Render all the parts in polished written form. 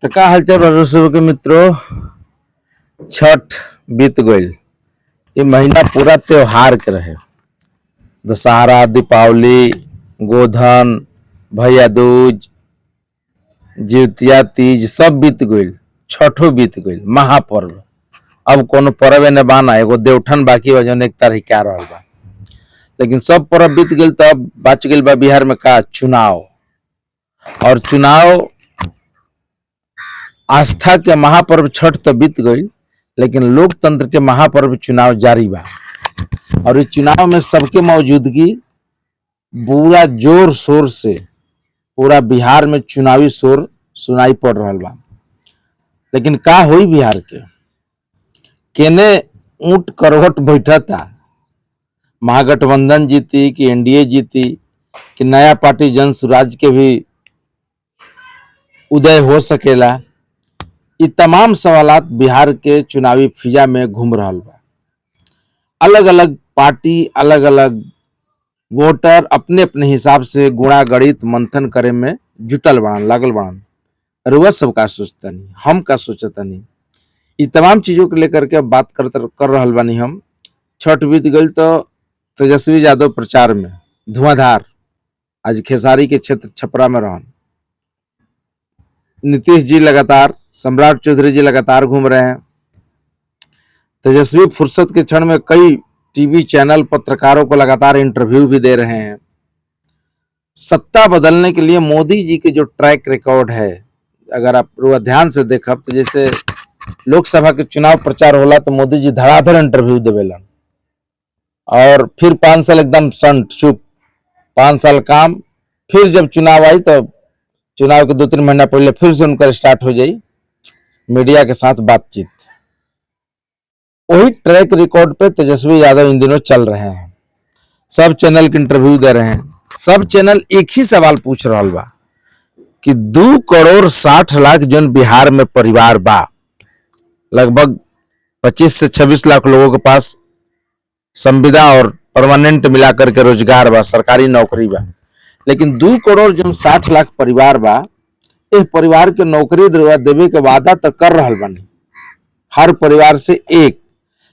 तो का हालचाल बा सब के मित्रों। छठ बीत गईल। ये महीना पूरा त्योहार के रहे। दशहरा, दीपावली, गोधन, भैया दूज, जितिया, तीज सब बीत गईल। छठो बीत गईल, महापर्व। अब कोनो पर्व ने बाना, एगो देवठन बाकी बा जौन एक तारीख के आ रहल बा। लेकिन सब पर्व बीत गईल, तब बच गईल बा बिहार में का चुनाव। और चुनाव आस्था के महापर्व छठ तो बीत गई, लेकिन लोकतंत्र के महापर्व चुनाव जारी बा। और इस चुनाव में सबके मौजूदगी पूरा जोर शोर से पूरा बिहार में चुनावी शोर सुनाई पड़ रहा बा। लेकिन का हुई बिहार के केने ऊंट करवट बैठा था। महागठबंधन जीती कि एनडीए जीती कि नया पार्टी जन स्वराज के भी उदय हो सकेला, ये तमाम सवालात बिहार के चुनावी फिजा में घूम रहा बा। अलग अलग पार्टी, अलग अलग वोटर अपने अपने हिसाब से गुणा गणित मंथन करे में जुटल बाड़न, लागल बाड़न। रुआ सब का सोचता नहीं, हम का सोचता नहीं, ये तमाम चीजों को लेकर के बात कर रहल बानी हम। छठ बीत गई तो तेजस्वी यादव प्रचार में धुआंधार। आज खेसारी के क्षेत्र छपरा में रहन। नीतीश जी लगातार, सम्राट चौधरी जी लगातार घूम रहे हैं। तेजस्वी फुर्सत के क्षण में कई टीवी चैनल पत्रकारों को लगातार इंटरव्यू भी दे रहे हैं। सत्ता बदलने के लिए मोदी जी के जो ट्रैक रिकॉर्ड है, अगर आप ध्यान से देखब तो जैसे लोकसभा के चुनाव प्रचार होला तो मोदी जी धड़ाधड़ इंटरव्यू देवेलन, और फिर 5 साल एकदम संट चुप, 5 साल काम। फिर जब चुनाव आई तो चुनाव के 2-3 महीना पहले फिर से उनका स्टार्ट हो जाई मीडिया के साथ बातचीत। वही ट्रैक रिकॉर्ड पे तेजस्वी यादव इन दिनों चल रहे हैं। सब चैनल के इंटरव्यू दे रहे हैं। सब चैनल एक ही सवाल पूछ रहा बा कि 2 करोड़ 60 लाख जन बिहार में परिवार बा, लगभग 25 से 26 लाख लोगों के पास संविदा और परमानेंट मिलाकर के रोजगार बा, सरकारी नौकरी बा। लेकिन 2 करोड़ जन 60 लाख परिवार बा, इस परिवार के नौकरी देवे के वादा तो कर रहा बानी हर परिवार से एक।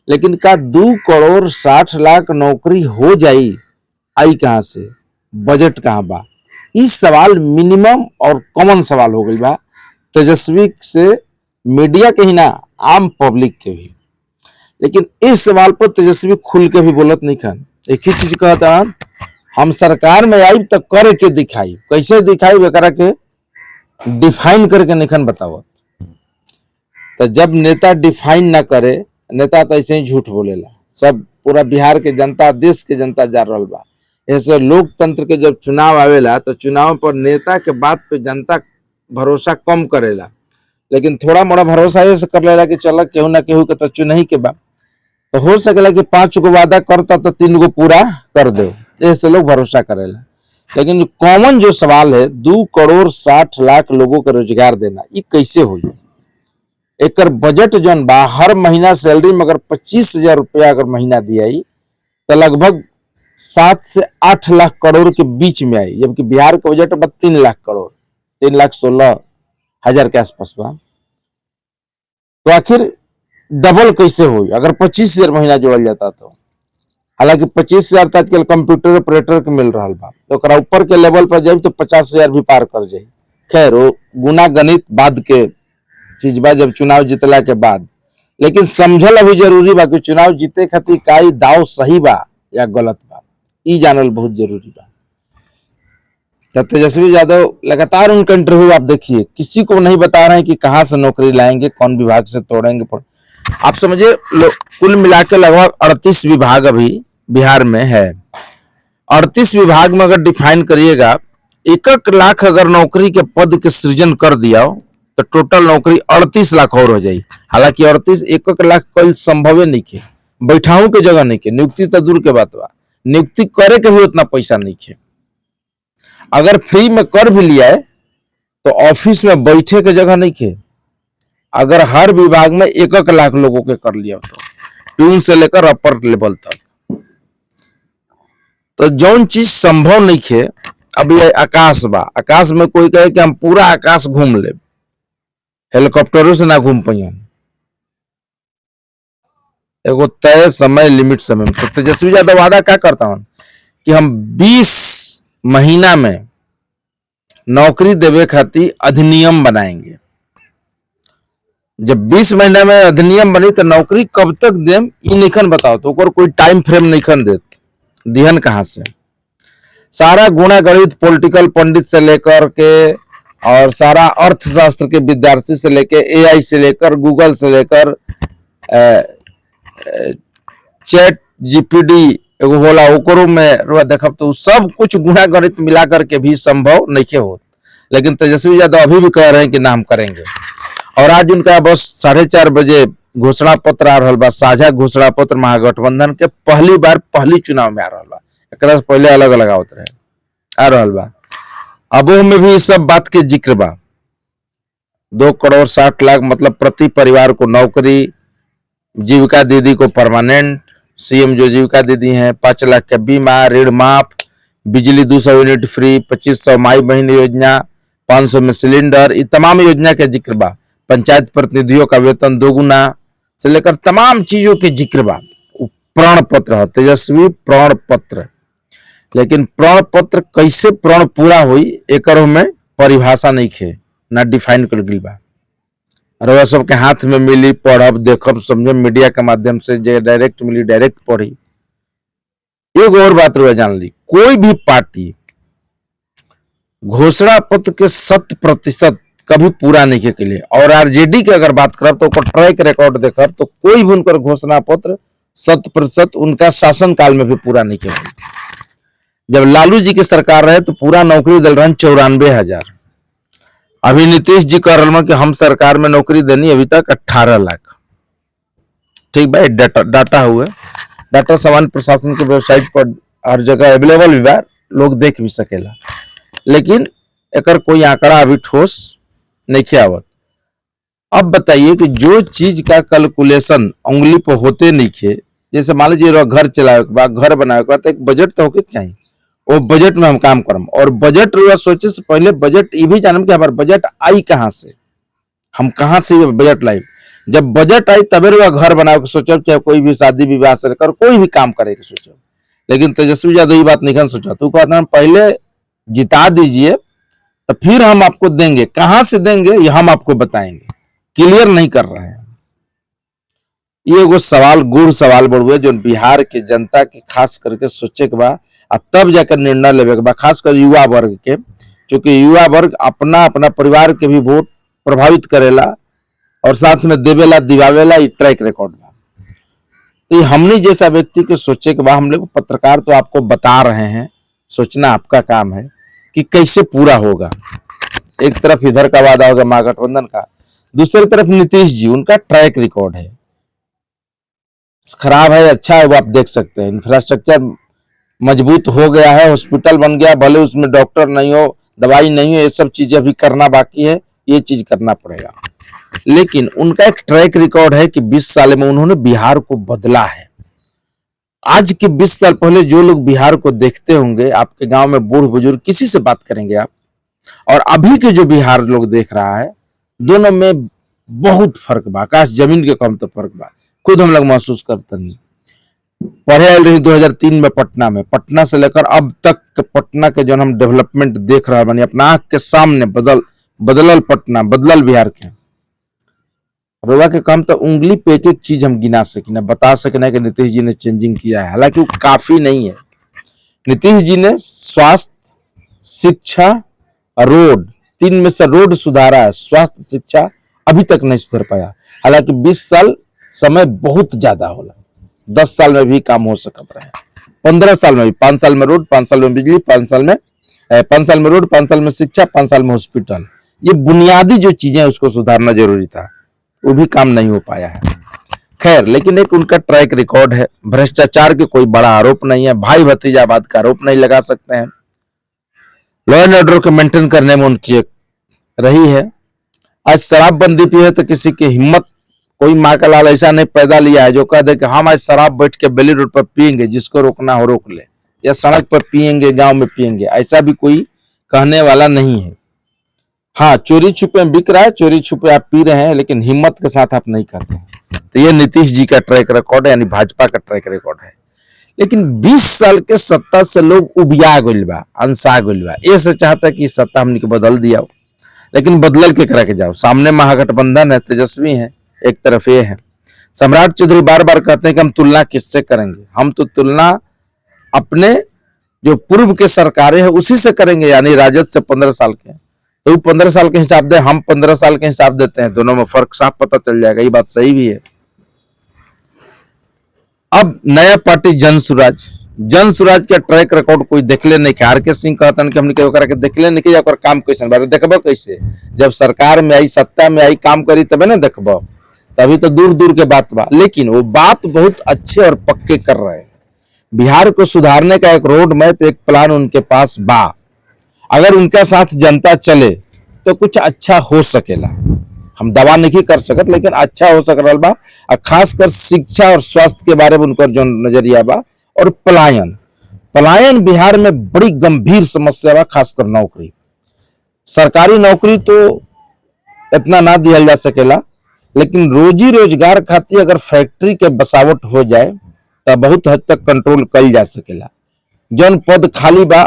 लेकिन का 2 करोड़ 60 लाख नौकरी हो जाई, आई कहां से, बजट कहां बा? इस सवाल मिनिमम और कॉमन सवाल हो गई बा तेजस्वी से मीडिया के ही ना, आम पब्लिक के भी। लेकिन इस सवाल पर तेजस्वी खुल के भी बोलत नहीं खन। एक ही चीज कहता, हम सरकार में आई तो कर के दिखाई। कैसे दिखाई एकरा के डिफाइन करके निखन बतावत। तो जब नेता डिफाइन ना करे, नेता तो ऐसे ही झूठ बोलेला। सब पूरा बिहार के जनता, देश के जनता जा रहा बा। ऐसे लोकतंत्र के जब चुनाव आवेला तो चुनाव पर नेता के बात पे जनता भरोसा कम करेला, लेकिन थोड़ा मोड़ा भरोसा ऐसे कर लेला कि चल केहू ना केहू के तो चुनही के बा, तो हो सकेला कि 5 गो वादा करता तो 3 गो पूरा कर दो, ऐसे लोग भरोसा करेला। लेकिन कॉमन जो सवाल है, 2 करोड़ 60 लाख लोगों को रोजगार देना, ये कैसे हुई? एक बजट जौन बा, हर महीना सैलरी में अगर 25,000 रुपया अगर महीना दिया तो लगभग 7 से 8 लाख करोड़ के बीच में आई, जबकि बिहार का बजट बा 3 लाख करोड़, 3,16,000 के आसपास बा। तो आखिर डबल कैसे हुई अगर 25,000 महीना जोड़ल जाता तो? हालांकि 25,000 तो आजकल कंप्यूटर ऑपरेटर के मिल रहा बा, तो ऊपर के लेवल पर जाए तो 50,000 भी पार कर जाए। खैर वो गुना गणित बाद के चीज बा, जब चुनाव जीतला के बाद। लेकिन समझल अभी जरूरी बा कि चुनाव जीते खातिर काई दाव सही बा या गलत बा, ई जानल बहुत जरूरी बा। तो तेजस्वी यादव लगातार उनका इंटरव्यू आप देखिए, किसी को नहीं बता रहे हैं कि कहां से नौकरी लाएंगे, कौन विभाग से तोड़ेंगे। आप समझिए कुल मिला के लगभग 38 विभाग अभी बिहार में है। 38 विभाग में अगर डिफाइन करिएगा, 1 लाख अगर नौकरी के पद के सृजन कर दिया तो टोटल नौकरी 38 लाख और हो जाए। हालांकि 38 1 लाख कोई संभव नहीं है, बैठाऊ के जगह नहीं है, नियुक्ति तो दूर के बात बा, नियुक्ति करे के भी उतना पैसा नहीं है। अगर फ्री में कर भी लिया है तो ऑफिस में बैठे के जगह नहीं है। अगर हर विभाग में 1 लाख लोगों के कर लिया तो प्यून से लेकर अपर लेवल तक, तो जौन चीज संभव नहीं है। अब ये आकाश बा, आकाश में कोई कहे कि हम पूरा आकाश घूम ले, हेलीकॉप्टरों से ना घूम पाइयन, एगो तय समय लिमिट समय में। तो तेजस्वी यादव वादा क्या करता हूं कि हम 20 महीना में नौकरी देवे खातिर अधिनियम बनाएंगे। जब 20 महीना में अधिनियम बनी तो नौकरी कब तक देम ई निखन बताओ, तो कोई टाइम फ्रेम निखन देत, दिहन कहां से। सारा गुणा गणित पॉलिटिकल पंडित से लेकर के और सारा अर्थशास्त्र के विद्यार्थी से लेकर एआई से लेकर गूगल से लेकर चैट जीपीडी एगो होला ओकरो में देखब तो सब कुछ गुणा गणित मिला करके भी संभव नहीं हो। लेकिन तेजस्वी यादव अभी भी कह रहे हैं कि ना हम करेंगे। और आज उनका बस 4:30 बजे घोषणा पत्र आ रहा बा, साझा घोषणा पत्र महागठबंधन के पहली बार पहली चुनाव में आ रहा बा। एकरा से पहले अलग अलग आवत रहे, आ रहा बा। अब में भी इस सब बात के जिक्र बा। 2,60,00,000 मतलब प्रति परिवार को नौकरी, जीविका दीदी को परमानेंट, सीएम जो जीविका दीदी हैं 5 लाख का बीमा, ऋण माफ, बिजली 200 यूनिट फ्री, 2500 माई बहन योजना, 500 में सिलेंडर, ये तमाम योजना के जिक्र बा। पंचायत प्रतिनिधियों का वेतन दोगुना से लेकर तमाम चीजों के जिक्र बा। प्रण पत्र है, तेजस्वी प्रण पत्र। लेकिन प्रण पत्र कैसे प्रण पूरा हुई एक में परिभाषा नहीं खे, ना डिफाइन कर गई बा। रउआ सबके हाथ में मिली, पढ़ब देखब समझब, मीडिया के माध्यम से जे डायरेक्ट मिली डायरेक्ट पढ़ी। एक और बात रउआ जान ली, कोई भी पार्टी घोषणा पत्र के 100% कभी पूरा नहीं के लिए। और आरजेडी की अगर बात करब तो ट्रैक रिकॉर्ड देखब तो कोई भी उनका घोषणा पत्र 100% उनका शासन काल में भी पूरा नहीं किया। जब लालू जी की सरकार रहे तो पूरा नौकरी दिल रहा 94,000। अभी नीतीश जी कह रहे कि हम सरकार में नौकरी देनी अभी तक 18 लाख। ठीक भाई, डाटा हुआ, डाटा सामान्य प्रशासन के वेबसाइट पर हर जगह अवेलेबल भी बा, लोग देख भी सकेला। लेकिन एकर कोई आंकड़ा अभी ठोस नहीं आवत। अब बताइए कि जो चीज का कैलकुलेशन उंगली पर होते नहीं खे, जैसे मान लीजिए घर चलावे के बाद, घर बनावे के बाद, तो एक बजट तो होके चाहिए। वो बजट में हम काम करम। और बजट सोचे से पहले बजट ये भी जानम कि हमारा बजट आई कहां से, हम कहां से बजट लाई। जब बजट आई तबे घर बनावे के सोचब, चाहे कोई भी शादी विवाह से लेकर कोई भी काम करे के सोचब। लेकिन तेजस्वी यादव ये बात नहीं सोचा, तो कहते पहले जिता दीजिए तो फिर हम आपको देंगे, कहां से देंगे ये हम आपको बताएंगे। क्लियर नहीं कर रहे हैं। ये वो सवाल गुड़ सवाल बढ़ुए जो बिहार के जनता के खास करके सोचे के बाद तब जाकर निर्णय लेवे के बाद, खासकर युवा वर्ग के, क्योंकि युवा वर्ग अपना अपना परिवार के भी वोट प्रभावित करेला और साथ में देवेला दिवावेला, ये ट्रैक रिकॉर्ड बा। तो हमने जैसा व्यक्ति के सोचे के बाद, हम लोग पत्रकार तो आपको बता रहे हैं, सोचना आपका काम है कि कैसे पूरा होगा। एक तरफ इधर का वादा होगा महागठबंधन का, दूसरी तरफ नीतीश जी, उनका ट्रैक रिकॉर्ड है, खराब है अच्छा है वो आप देख सकते हैं। इंफ्रास्ट्रक्चर मजबूत हो गया है, हॉस्पिटल बन गया, भले उसमें डॉक्टर नहीं हो, दवाई नहीं हो, ये सब चीजें अभी करना बाकी है, ये चीज करना पड़ेगा। लेकिन उनका एक ट्रैक रिकॉर्ड है कि 20 साल में उन्होंने बिहार को बदला है। आज के 20 साल पहले जो लोग बिहार को देखते होंगे, आपके गांव में बूढ़ बुजुर्ग किसी से बात करेंगे आप, और अभी के जो बिहार लोग देख रहा है, दोनों में बहुत फर्क बा, आकाश जमीन के कम तो फर्क बा। खुद हम लोग महसूस करते नहीं। पढ़े रही 2003 में पटना में, पटना से लेकर अब तक के पटना के जो हम डेवलपमेंट देख रहा बनी अपना आंख के सामने, बदलल पटना, बदलल बिहार के। रोवा के काम तो उंगली पे एक एक चीज हम गिना सके ना, बता सके ना कि नीतीश जी ने चेंजिंग किया है, हालांकि वो काफी नहीं है। नीतीश जी ने स्वास्थ्य, शिक्षा, रोड, 3 में से रोड सुधारा है, स्वास्थ्य शिक्षा अभी तक नहीं सुधर पाया। हालांकि 20 साल समय बहुत ज्यादा होला, 10 साल में भी काम हो सकता है, 15 साल में भी, 5 साल में रोड, 5 साल में बिजली, 5 साल में रोड, 5 साल में शिक्षा, 5 साल में हॉस्पिटल। ये बुनियादी जो चीजें उसको सुधारना जरूरी था, वो भी काम नहीं हो पाया है। खैर, लेकिन एक उनका ट्रैक रिकॉर्ड है। भ्रष्टाचार के कोई बड़ा आरोप नहीं है, भाई भतीजावाद का आरोप नहीं लगा सकते हैं। लॉ एंड ऑर्डर को मेंटेन करने में उनकी एक रही है। आज शराबबंदी पे है तो किसी की हिम्मत, कोई माँ का लाल ऐसा नहीं पैदा लिया है जो कह दे कि हम आज शराब बैठ के बेली रोड पर पियेंगे, जिसको रोकना हो रोक ले, या सड़क पर पियेंगे, गांव में पियेंगे, ऐसा भी कोई कहने वाला नहीं है। हाँ, चोरी छुपे बिक रहा है, चोरी छुपे आप पी रहे हैं, लेकिन हिम्मत के साथ आप नहीं खाते हैं। तो ये नीतीश जी का ट्रैक रिकॉर्ड है, यानी भाजपा का ट्रैक रिकॉर्ड है। लेकिन 20 साल के सत्ता से लोग उबिया गइल बा, अनसा गइल बा। ये से चाहता कि सत्ता हमने के बदल दिया हो, लेकिन बदलल के करा के जाओ। सामने महागठबंधन है, तेजस्वी है, एक तरफ ये है। सम्राट चौधरी बार बार कहते हैं कि हम तुलना किससे करेंगे। हम तो तुलना अपने जो पूर्व के सरकारें हैं उसी से करेंगे, यानी राजद से 15 साल के। तो 15 साल के हिसाब दे, हम 15 साल के हिसाब देते हैं, दोनों में फर्क साफ पता चल जाएगा। ये बात सही भी है। अब नया पार्टी जनसुराज, जनसुराज का ट्रैक रिकॉर्ड कोई देखले नहीं के। आर के सिंह कहतन कि हमने के के देखले नहीं के, ओकर काम कैसे बारे देखबो कैसे। जब सरकार में आई, सत्ता में आई, काम करी तबे ना देखबो। तभी तो दूर दूर के बात बा, लेकिन वो बात बहुत अच्छे और पक्के कर रहे हैं। बिहार को सुधारने का एक रोड मैप, एक प्लान उनके पास बा। अगर उनका साथ जनता चले तो कुछ अच्छा हो सकेला। हम दवा नहीं कर सकत, लेकिन अच्छा हो सक रहा बा। और खासकर शिक्षा और स्वास्थ्य के बारे में उनका जो नजरिया बा। और पलायन, पलायन बिहार में बड़ी गंभीर समस्या बा, खासकर नौकरी। सरकारी नौकरी तो इतना ना दिया जा सकेला, लेकिन रोजी रोजगार खातिर अगर फैक्ट्री के बसावट हो जाए तो बहुत हद तक कंट्रोल कल जा सकेला। जौन पद खाली बा,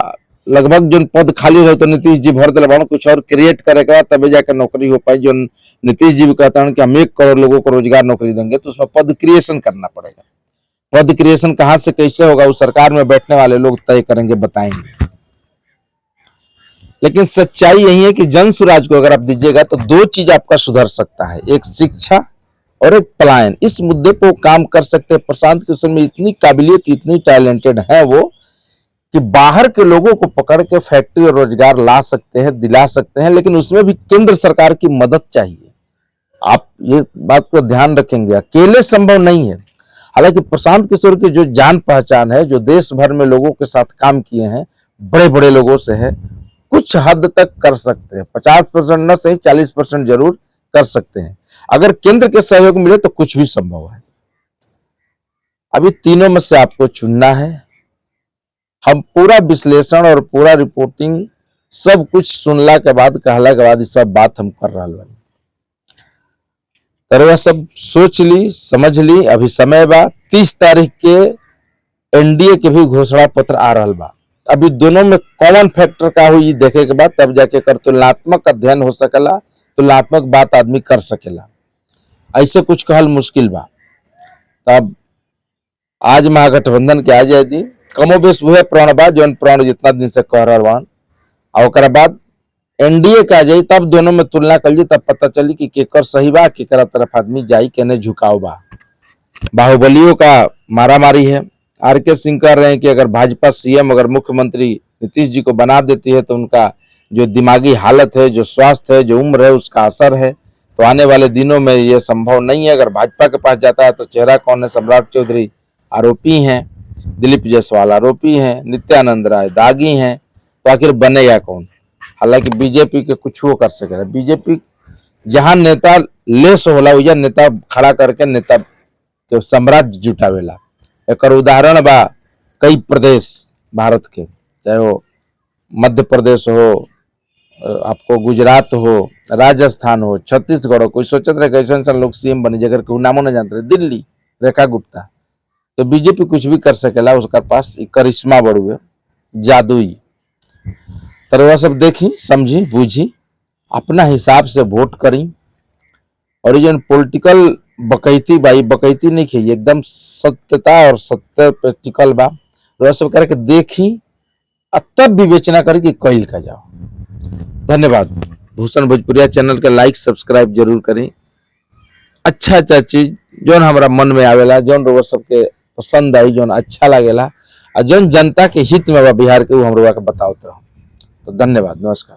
लगभग जो पद खाली रहे तो नीतीश जी भर दिला, कुछ और क्रिएट करे के बाद तभी जाकर नौकरी हो पाई। जो नीतीश जी भी कहते हैं कि हम 1 करोड़ लोगों को रोजगार नौकरी देंगे, तो उसमें पद क्रिएशन करना पड़ेगा। पद क्रिएशन कहां से कैसे होगा, उस सरकार में बैठने वाले लोग तय करेंगे, बताएंगे। लेकिन सच्चाई यही है कि जन सुराज को अगर आप दीजिएगा तो 2 चीज आपका सुधर सकता है, एक शिक्षा और एक पलायन। इस मुद्दे पर काम कर सकते हैं। प्रशांत किशोर में इतनी काबिलियत, इतनी टैलेंटेड है वो, कि बाहर के लोगों को पकड़ के फैक्ट्री और रोजगार ला सकते हैं, दिला सकते हैं। लेकिन उसमें भी केंद्र सरकार की मदद चाहिए। आप ये बात को ध्यान रखेंगे, अकेले संभव नहीं है। हालांकि प्रशांत किशोर की जो जान पहचान है, जो देश भर में लोगों के साथ काम किए हैं, बड़े बड़े लोगों से है, कुछ हद तक कर सकते हैं। 50% न सही, 40% जरूर कर सकते हैं। अगर केंद्र के सहयोग मिले तो कुछ भी संभव है। अभी तीनों में से आपको चुनना है। हम पूरा विश्लेषण और पूरा रिपोर्टिंग सब कुछ सुनला के बाद, कहला के बाद, सब बात हम कर रहा बानी। तरह सब सोच ली, समझ ली। अभी समय बा, 30 तारीख के एनडीए के भी घोषणा पत्र आ रहा बा। अभी दोनों में कॉमन फैक्टर का हुई देखे के बाद तब जाके कर तुलनात्मक अध्ययन हो सकेला, तुलनात्मक बात आदमी कर सकेला। ऐसे कुछ कहल मुश्किल बा। तब आज महागठबंधन के आ जाए दी, कमोबेश वह प्रण बा जो प्रण जितना दिन से कह रहा बान। और बाद एनडीए का जाई, तब दोनों में तुलना कर ली, तब पता चली कि केकर सही बा, केकर तरफ आदमी जाई, केने झुकाव बा। बाहुबलियों का मारामारी है। आर के सिंह कह रहे हैं कि अगर भाजपा सीएम, अगर मुख्यमंत्री नीतीश जी को बना देती है तो उनका जो दिमागी हालत है, जो स्वास्थ्य है, जो उम्र है, उसका असर है। तो आने वाले दिनों में यह संभव नहीं है। अगर भाजपा के पास जाता है तो चेहरा कौन है? सम्राट चौधरी आरोपी हैं, दिलीप जायसवाल आरोपी हैं, नित्यानंद राय दागी हैं। तो आखिर बनेगा कौन? हालांकि बीजेपी के कुछ वो कर सकेगा। बीजेपी जहां नेता लेस होला, वही नेता खड़ा करके नेता के साम्राज्य जुटावेला। एक उदाहरण बा कई प्रदेश भारत के, चाहे वो मध्य प्रदेश हो, आपको गुजरात हो, राजस्थान हो, छत्तीसगढ़ हो। कोई सोचत रहे कैसे इंसान लोग सीएम बने, जगह के नामो न जानते रहे। दिल्ली रेखा गुप्ता। तो बीजेपी कुछ भी कर सकेला, उसका पास करिश्मा बढ़ुए, जादुई। तरह सब देखी, समझी, बूझी, अपना हिसाब से वोट करी। और ये पॉलिटिकल बकैती बाई, बकैती नहीं की, एकदम सत्यता और सत्य प्रैक्टिकल बा। रह सब करके देखी, तब विवेचना करी कि कैल का जाओ। धन्यवाद। भूषण भोजपुरिया चैनल के लाइक सब्सक्राइब जरूर करें। अच्छा अच्छा चीज जौन हमारा मन में आवेला, जौन रोग सबके पसंद आई, जौन अच्छा लगेला, और जौन जनता के हित में बा बिहार के, वो हम रोग के बताओ। तो धन्यवाद, नमस्कार।